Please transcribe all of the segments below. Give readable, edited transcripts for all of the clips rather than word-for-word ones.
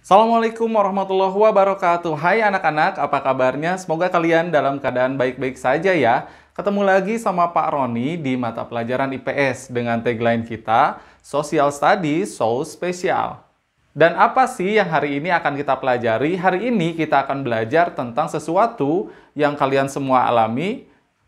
Assalamualaikum warahmatullahi wabarakatuh. Hai anak-anak, apa kabarnya? Semoga kalian dalam keadaan baik-baik saja ya. Ketemu lagi sama Pak Roni di mata pelajaran IPS dengan tagline kita, Social Studies So Special. Dan apa sih yang hari ini akan kita pelajari? Hari ini kita akan belajar tentang sesuatu yang kalian semua alami,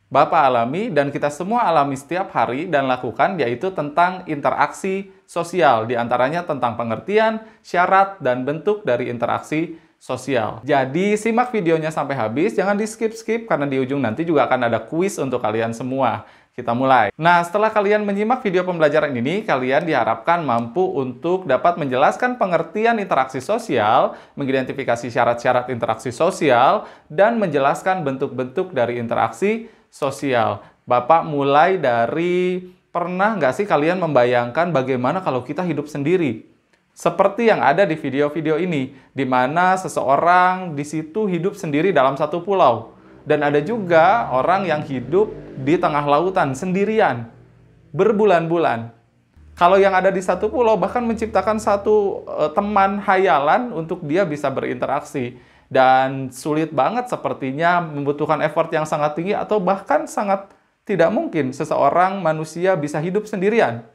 Bapak alami, dan kita semua alami setiap hari dan lakukan, yaitu tentang interaksi sosial. Di antaranya tentang pengertian, syarat, dan bentuk dari interaksi sosial. Jadi, simak videonya sampai habis, jangan di-skip-skip, karena di ujung nanti juga akan ada kuis untuk kalian semua. Kita mulai. Nah, setelah kalian menyimak video pembelajaran ini, kalian diharapkan mampu untuk dapat menjelaskan pengertian interaksi sosial, mengidentifikasi syarat-syarat interaksi sosial, dan menjelaskan bentuk-bentuk dari interaksi sosial. Bapak mulai dari, pernah nggak sih kalian membayangkan bagaimana kalau kita hidup sendiri? Seperti yang ada di video-video ini, di mana seseorang di situ hidup sendiri dalam satu pulau. Dan ada juga orang yang hidup di tengah lautan sendirian, berbulan-bulan. Kalau yang ada di satu pulau bahkan menciptakan satu teman hayalan untuk dia bisa berinteraksi. Dan sulit banget sepertinya, membutuhkan effort yang sangat tinggi atau bahkan sangat tidak mungkin seseorang manusia bisa hidup sendirian.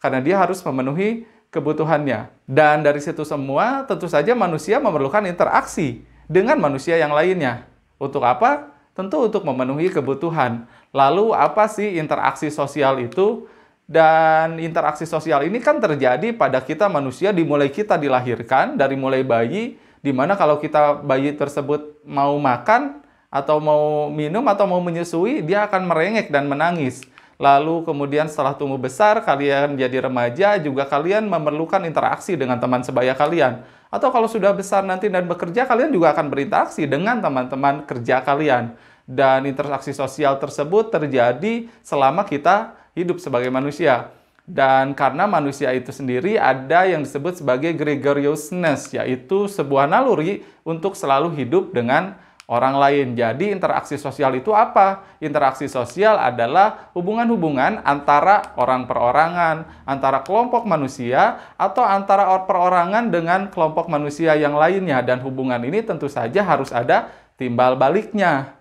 Karena dia harus memenuhi kebutuhannya. Dan dari situ semua, tentu saja manusia memerlukan interaksi dengan manusia yang lainnya. Untuk apa? Tentu untuk memenuhi kebutuhan. Lalu apa sih interaksi sosial itu? Dan interaksi sosial ini kan terjadi pada kita manusia dimulai kita dilahirkan, dari mulai bayi, di mana kalau kita bayi tersebut mau makan, atau mau minum, atau mau menyusui, dia akan merengek dan menangis. Lalu kemudian setelah tumbuh besar, kalian jadi remaja, juga kalian memerlukan interaksi dengan teman sebaya kalian. Atau kalau sudah besar nanti dan bekerja, kalian juga akan berinteraksi dengan teman-teman kerja kalian. Dan interaksi sosial tersebut terjadi selama kita hidup sebagai manusia. Dan karena manusia itu sendiri ada yang disebut sebagai gregariousness, yaitu sebuah naluri untuk selalu hidup dengan orang lain. Jadi interaksi sosial itu apa? Interaksi sosial adalah hubungan-hubungan antara orang perorangan, antara kelompok manusia, atau antara perorangan dengan kelompok manusia yang lainnya. Dan hubungan ini tentu saja harus ada timbal baliknya.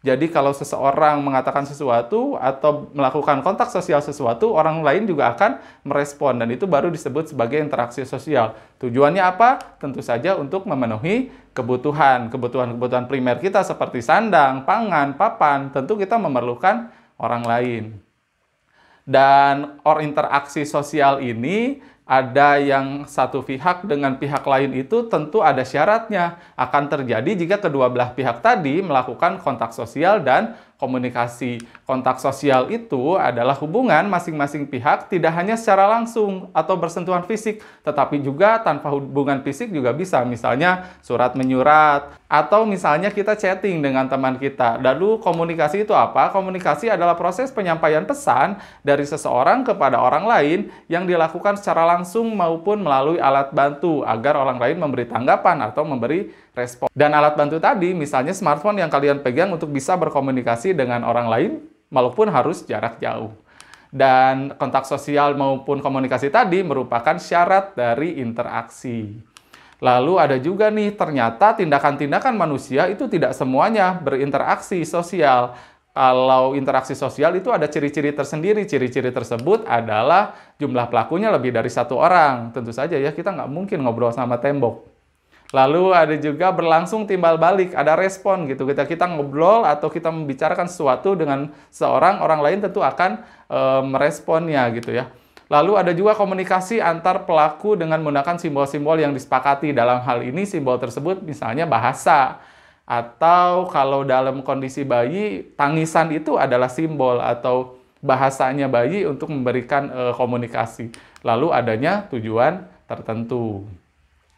Jadi kalau seseorang mengatakan sesuatu atau melakukan kontak sosial sesuatu, orang lain juga akan merespon, dan itu baru disebut sebagai interaksi sosial. Tujuannya apa? Tentu saja untuk memenuhi kebutuhan primer kita seperti sandang, pangan, papan. Tentu kita memerlukan orang lain. Dan interaksi sosial ini ada yang satu pihak dengan pihak lain itu tentu ada syaratnya. Akan terjadi jika kedua belah pihak tadi melakukan kontak sosial dan komunikasi. Kontak sosial itu adalah hubungan masing-masing pihak tidak hanya secara langsung atau bersentuhan fisik, tetapi juga tanpa hubungan fisik juga bisa. Misalnya surat menyurat, atau misalnya kita chatting dengan teman kita. Lalu komunikasi itu apa? Komunikasi adalah proses penyampaian pesan dari seseorang kepada orang lain yang dilakukan secara langsung maupun melalui alat bantu agar orang lain memberi tanggapan atau memberi respon. Dan alat bantu tadi, misalnya smartphone yang kalian pegang untuk bisa berkomunikasi dengan orang lain, walaupun harus jarak jauh. Dan kontak sosial maupun komunikasi tadi merupakan syarat dari interaksi. Lalu ada juga nih, ternyata tindakan-tindakan manusia itu tidak semuanya berinteraksi sosial. Kalau interaksi sosial itu ada ciri-ciri tersendiri. Ciri-ciri tersebut adalah jumlah pelakunya lebih dari satu orang. Tentu saja ya, kita nggak mungkin ngobrol sama tembok. Lalu ada juga berlangsung timbal balik, ada respon gitu. Kita ngobrol atau kita membicarakan sesuatu dengan seorang, orang lain tentu akan meresponnya gitu ya. Lalu ada juga komunikasi antar pelaku dengan menggunakan simbol-simbol yang disepakati. Dalam hal ini simbol tersebut misalnya bahasa. Atau kalau dalam kondisi bayi, tangisan itu adalah simbol atau bahasanya bayi untuk memberikan komunikasi. Lalu adanya tujuan tertentu.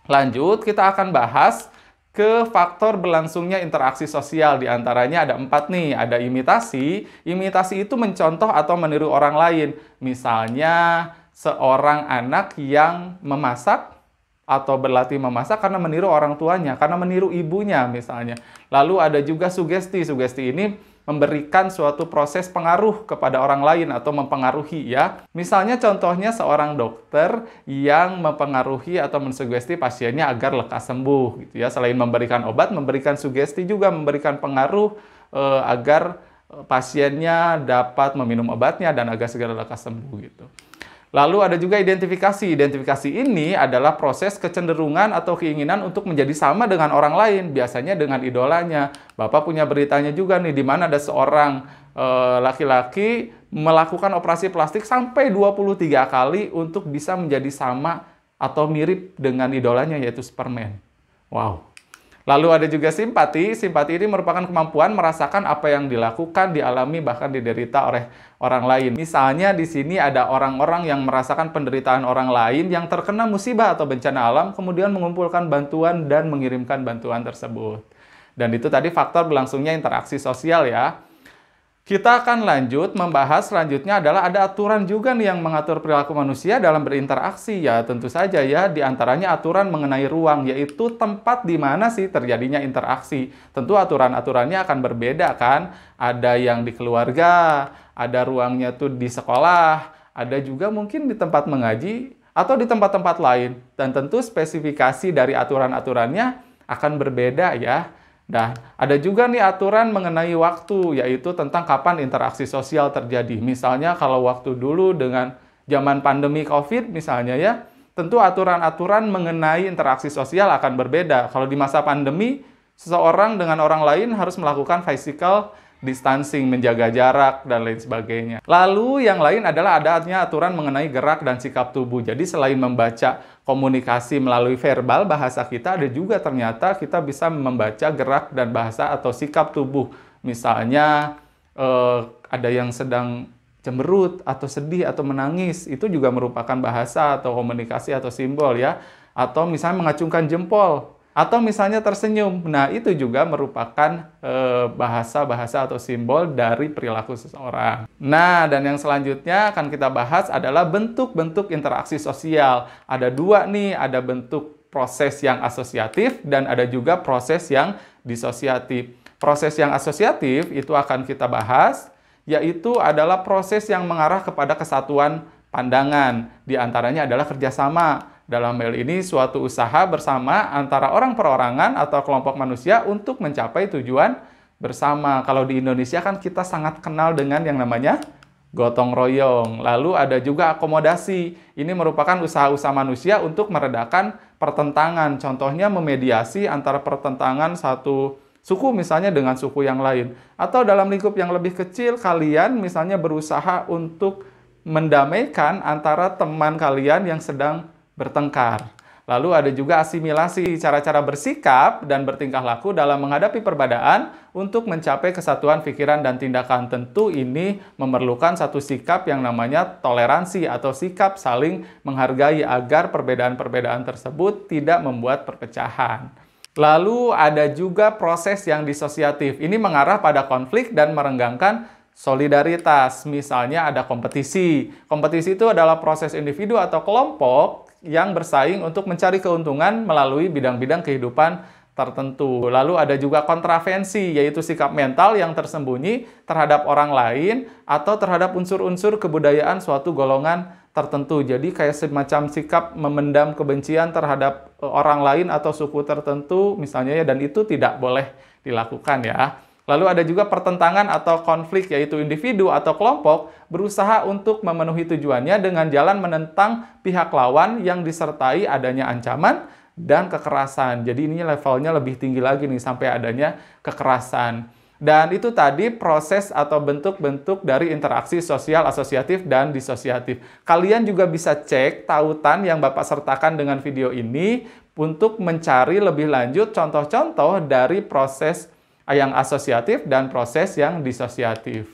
Lanjut, kita akan bahas ke faktor berlangsungnya interaksi sosial. Di antaranya ada 4 nih. Ada imitasi. Imitasi itu mencontoh atau meniru orang lain. Misalnya seorang anak yang memasak atau berlatih memasak karena meniru orang tuanya, karena meniru ibunya misalnya. Lalu ada juga sugesti. Sugesti ini memberikan suatu proses pengaruh kepada orang lain atau mempengaruhi ya. Misalnya contohnya seorang dokter yang mempengaruhi atau mensugesti pasiennya agar lekas sembuh gitu ya. Selain memberikan obat, memberikan sugesti juga, memberikan pengaruh agar pasiennya dapat meminum obatnya dan agar segera lekas sembuh gitu. Lalu ada juga identifikasi. Identifikasi ini adalah proses kecenderungan atau keinginan untuk menjadi sama dengan orang lain, biasanya dengan idolanya. Bapak punya beritanya juga nih, di mana ada seorang laki-laki melakukan operasi plastik sampai 23 kali untuk bisa menjadi sama atau mirip dengan idolanya, yaitu Superman. Wow. Lalu ada juga simpati. Simpati ini merupakan kemampuan merasakan apa yang dilakukan, dialami, bahkan diderita oleh orang lain. Misalnya di sini ada orang-orang yang merasakan penderitaan orang lain yang terkena musibah atau bencana alam, kemudian mengumpulkan bantuan dan mengirimkan bantuan tersebut. Dan itu tadi faktor berlangsungnya interaksi sosial ya. Kita akan lanjut membahas selanjutnya adalah ada aturan juga nih yang mengatur perilaku manusia dalam berinteraksi ya, tentu saja ya, diantaranya aturan mengenai ruang, yaitu tempat di mana sih terjadinya interaksi. Tentu aturan-aturannya akan berbeda kan, ada yang di keluarga, ada ruangnya tuh di sekolah, ada juga mungkin di tempat mengaji atau di tempat-tempat lain, dan tentu spesifikasi dari aturan-aturannya akan berbeda ya. Nah, ada juga nih aturan mengenai waktu, yaitu tentang kapan interaksi sosial terjadi. Misalnya kalau waktu dulu dengan zaman pandemi COVID misalnya ya, tentu aturan-aturan mengenai interaksi sosial akan berbeda. Kalau di masa pandemi, seseorang dengan orang lain harus melakukan physical distancing, menjaga jarak, dan lain sebagainya. Lalu yang lain adalah adanya aturan mengenai gerak dan sikap tubuh. Jadi selain membaca komunikasi melalui verbal, bahasa kita, ada juga ternyata kita bisa membaca gerak dan bahasa atau sikap tubuh. Misalnya ada yang sedang cemberut atau sedih atau menangis, itu juga merupakan bahasa atau komunikasi atau simbol ya. Atau misalnya mengacungkan jempol, atau misalnya tersenyum. Nah, itu juga merupakan bahasa-bahasa atau simbol dari perilaku seseorang. Nah, dan yang selanjutnya akan kita bahas adalah bentuk-bentuk interaksi sosial. Ada dua nih, ada bentuk proses yang asosiatif dan ada juga proses yang disosiatif. Proses yang asosiatif itu akan kita bahas, yaitu adalah proses yang mengarah kepada kesatuan pandangan. Di antaranya adalah kerjasama. Dalam hal ini, suatu usaha bersama antara orang perorangan atau kelompok manusia untuk mencapai tujuan bersama. Kalau di Indonesia kan kita sangat kenal dengan yang namanya gotong royong. Lalu ada juga akomodasi. Ini merupakan usaha-usaha manusia untuk meredakan pertentangan. Contohnya memediasi antara pertentangan satu suku misalnya dengan suku yang lain. Atau dalam lingkup yang lebih kecil, kalian misalnya berusaha untuk mendamaikan antara teman kalian yang sedang bertengkar. Lalu ada juga asimilasi, cara-cara bersikap dan bertingkah laku dalam menghadapi perbedaan untuk mencapai kesatuan pikiran dan tindakan. Tentu ini memerlukan satu sikap yang namanya toleransi atau sikap saling menghargai agar perbedaan-perbedaan tersebut tidak membuat perpecahan. Lalu ada juga proses yang disosiatif. Ini mengarah pada konflik dan merenggangkan solidaritas. Misalnya ada kompetisi. Kompetisi itu adalah proses individu atau kelompok yang bersaing untuk mencari keuntungan melalui bidang-bidang kehidupan tertentu. Lalu ada juga kontravensi, yaitu sikap mental yang tersembunyi terhadap orang lain atau terhadap unsur-unsur kebudayaan suatu golongan tertentu. Jadi kayak semacam sikap memendam kebencian terhadap orang lain atau suku tertentu misalnya ya, dan itu tidak boleh dilakukan ya. Lalu ada juga pertentangan atau konflik, yaitu individu atau kelompok berusaha untuk memenuhi tujuannya dengan jalan menentang pihak lawan yang disertai adanya ancaman dan kekerasan. Jadi ini levelnya lebih tinggi lagi nih, sampai adanya kekerasan. Dan itu tadi proses atau bentuk-bentuk dari interaksi sosial asosiatif dan disosiatif. Kalian juga bisa cek tautan yang Bapak sertakan dengan video ini untuk mencari lebih lanjut contoh-contoh dari proses yang asosiatif dan proses yang disosiatif.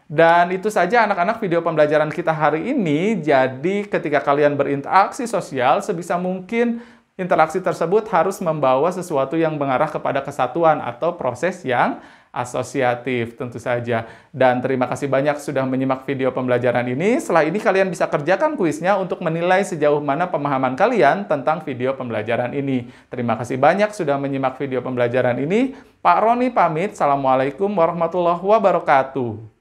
Dan itu saja anak-anak video pembelajaran kita hari ini. Jadi ketika kalian berinteraksi sosial, sebisa mungkin Interaksi tersebut harus membawa sesuatu yang mengarah kepada kesatuan atau proses yang asosiatif tentu saja. Dan terima kasih banyak sudah menyimak video pembelajaran ini. Setelah ini kalian bisa kerjakan kuisnya untuk menilai sejauh mana pemahaman kalian tentang video pembelajaran ini. Terima kasih banyak sudah menyimak video pembelajaran ini. Pak Roni pamit. Assalamualaikum warahmatullahi wabarakatuh.